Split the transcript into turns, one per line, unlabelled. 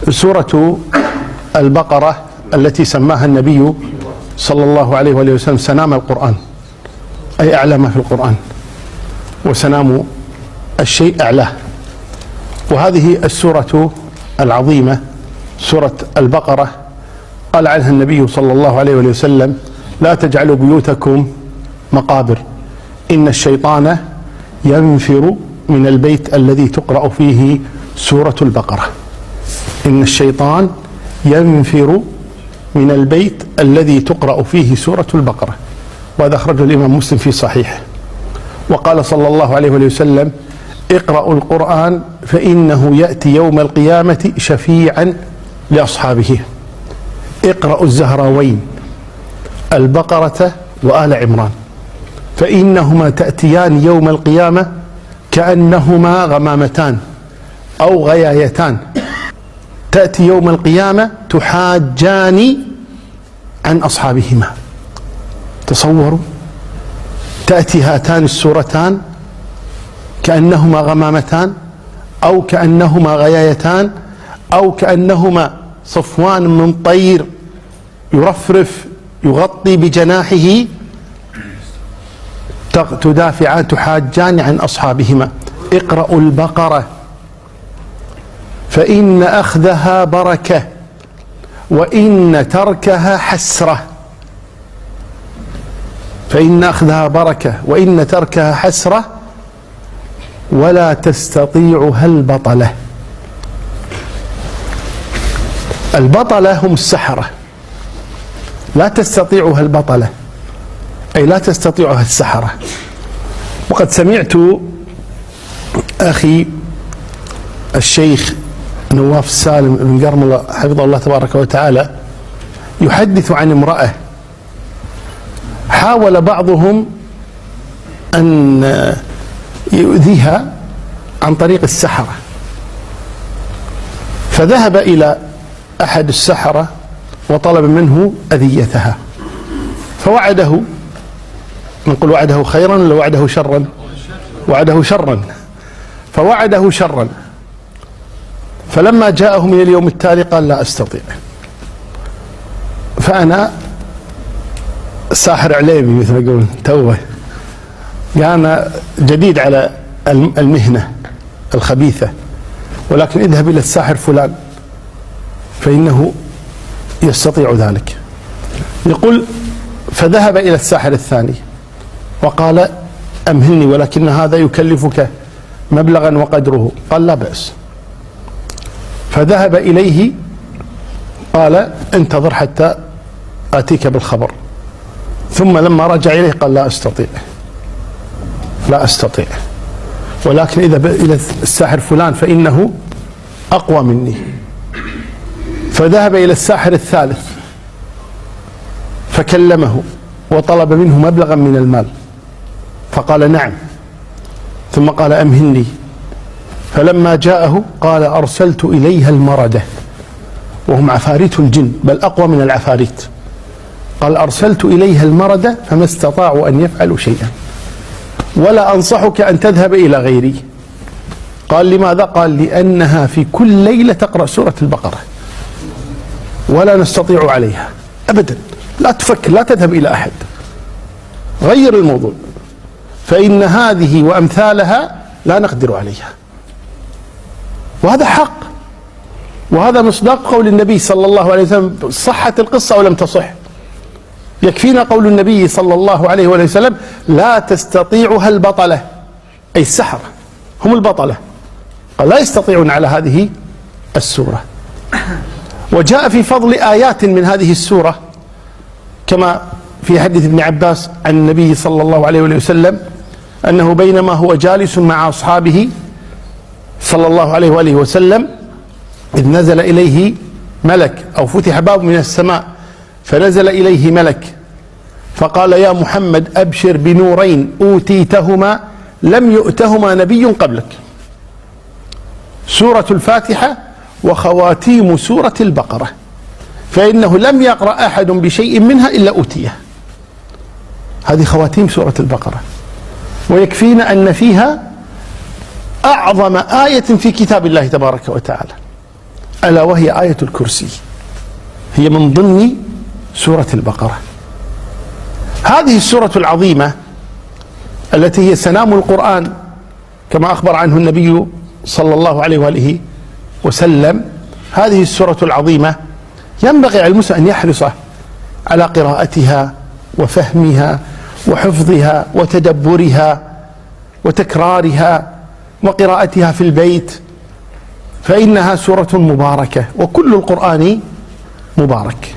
سورة البقرة التي سماها النبي صلى الله عليه وآله وسلم سنام القرآن، أي أعلى ما في القرآن، وسنام الشيء أعلاه. وهذه السورة العظيمة سورة البقرة قال عنها النبي صلى الله عليه وآله وسلم: لا تجعلوا بيوتكم مقابر، إن الشيطان ينفر من البيت الذي تقرأ فيه سورة البقرة. إن الشيطان ينفر من البيت الذي تقرأ فيه سورة البقرة. وهذا أخرجه الإمام مسلم في صحيحه. وقال صلى الله عليه وسلم: اقرأوا القرآن فإنه يأتي يوم القيامة شفيعا لأصحابه. اقرأوا الزهراوين البقرة وآل عمران فإنهما تأتيان يوم القيامة كأنهما غمامتان أو غيايتان، تأتي يوم القيامة تحاجان عن أصحابهما. تصوروا، تأتي هاتان السورتان كأنهما غمامتان أو كأنهما غيايتان أو كأنهما صفوان من طير يرفرف يغطي بجناحه، تدافعان تحاجان عن أصحابهما. اقرأوا البقرة فإن أخذها بركة وإن تركها حسرة. فإن أخذها بركة وإن تركها حسرة ولا تستطيعها البطلة. البطلة هم السحرة، لا تستطيعها البطلة أي لا تستطيعها السحرة. وقد سمعت أخي الشيخ نواف السالم بن قرملة حفظه الله تبارك وتعالى يحدث عن امرأة حاول بعضهم أن يؤذيها عن طريق السحرة، فذهب إلى أحد السحرة وطلب منه أذيتها، فوعده، نقول وعده خيرا ولا وعده شرا؟ وعده شرا، فوعده شرا. فلما جاءه من اليوم التالي قال: لا أستطيع، فأنا ساحر عليمي مثل ما يقولون توه، أنا جديد على المهنة الخبيثة، ولكن اذهب إلى الساحر فلان فإنه يستطيع ذلك. يقول: فذهب إلى الساحر الثاني وقال: أمهلني ولكن هذا يكلفك مبلغا وقدره. قال: لا بأس. فذهب إليه قال: انتظر حتى آتيك بالخبر. ثم لما رجع إليه قال: لا أستطيع، لا أستطيع، ولكن إذا إلى الساحر فلان فإنه أقوى مني. فذهب إلى الساحر الثالث فكلمه وطلب منه مبلغا من المال، فقال: نعم. ثم قال: أمهلني. فلما جاءه قال: أرسلت إليها المردة، وهم عفاريت الجن بل أقوى من العفاريت. قال: أرسلت إليها المردة فما استطاعوا أن يفعلوا شيئا، ولا أنصحك أن تذهب إلى غيري. قال: لماذا؟ قال: لأنها في كل ليلة تقرأ سورة البقرة ولا نستطيع عليها أبدا. لا تفكر، لا تذهب إلى أحد، غير الموضوع، فإن هذه وأمثالها لا نقدر عليها. وهذا حق، وهذا مصداق قول النبي صلى الله عليه وسلم. صحت القصة أو لم تصح؟ يكفينا قول النبي صلى الله عليه وسلم: لا تستطيعها البطلة، أي السحرة هم البطلة، قال: لا يستطيعون على هذه السورة. وجاء في فضل آيات من هذه السورة كما في حديث ابن عباس عن النبي صلى الله عليه وسلم أنه بينما هو جالس مع أصحابه صلى الله عليه وآله وسلم إذ نزل إليه ملك، أو فتح باب من السماء فنزل إليه ملك فقال: يا محمد أبشر بنورين أوتيتهما لم يؤتهما نبي قبلك، سورة الفاتحة وخواتيم سورة البقرة، فإنه لم يقرأ أحد بشيء منها إلا أوتيه. هذه خواتيم سورة البقرة، ويكفينا أن فيها أعظم آية في كتاب الله تبارك وتعالى، ألا وهي آية الكرسي، هي من ضمن سورة البقرة. هذه السورة العظيمة التي هي سنام القرآن كما أخبر عنه النبي صلى الله عليه وآله وسلم، هذه السورة العظيمة ينبغي على المسلم أن يحرص على قراءتها وفهمها وحفظها وتدبرها وتكرارها وقراءتها في البيت، فإنها سورة مباركة، وكل القرآن مبارك.